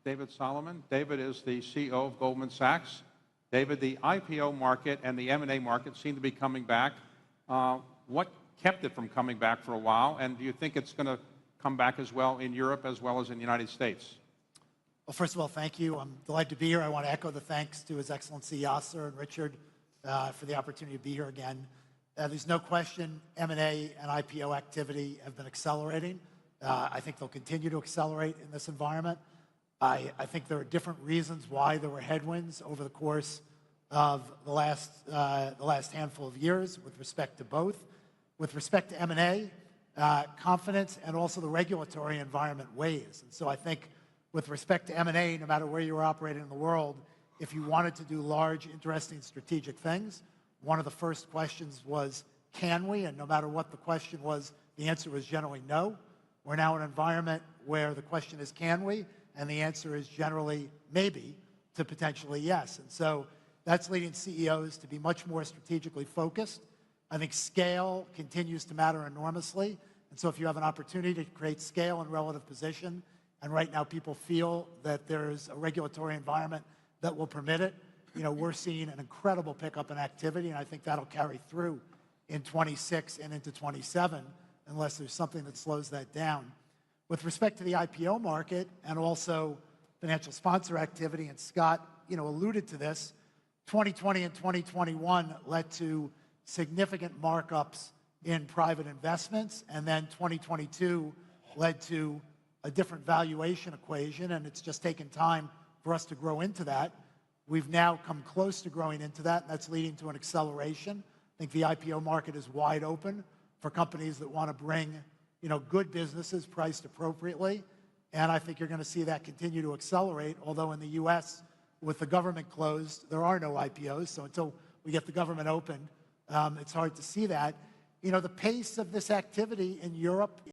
David Solomon. David is the CEO of Goldman Sachs. David, the IPO market and the M&A market seem to be coming back. What kept it from coming back for a while, and do you think it's going to come back as well in Europe as well as in the United States? Well, first of all, thank you. I'm delighted to be here. I want to echo the thanks to His Excellency Yasser and Richard for the opportunity to be here again. There's no question M&A and IPO activity have been accelerating. I think they'll continue to accelerate in this environment. I think there are different reasons why there were headwinds over the course of the last handful of years with respect to both. With respect to M&A, confidence and also the regulatory environment weighs. And so I think with respect to M&A, no matter where you were operating in the world, if you wanted to do large, interesting, strategic things, one of the first questions was, can we? And no matter what the question was, the answer was generally no. We're now in an environment where the question is, can we? And the answer is generally maybe to potentially yes. And so that's leading CEOs to be much more strategically focused. I think scale continues to matter enormously. And so if you have an opportunity to create scale and relative position, and right now people feel that there's a regulatory environment that will permit it, we're seeing an incredible pickup in activity, and I think that'll carry through in 26 and into 27, unless there's something that slows that down. With respect to the IPO market and also financial sponsor activity, and Scott, alluded to this, 2020 and 2021 led to significant markups in private investments, and then 2022 led to a different valuation equation, and it's just taken time for us to grow into that. We've now come close to growing into that, and that's leading to an acceleration. I think the IPO market is wide open for companies that want to bring, good businesses priced appropriately, and I think you're going to see that continue to accelerate, although in the U.S., with the government closed, there are no IPOs, so until we get the government open, it's hard to see that. The pace of this activity in Europe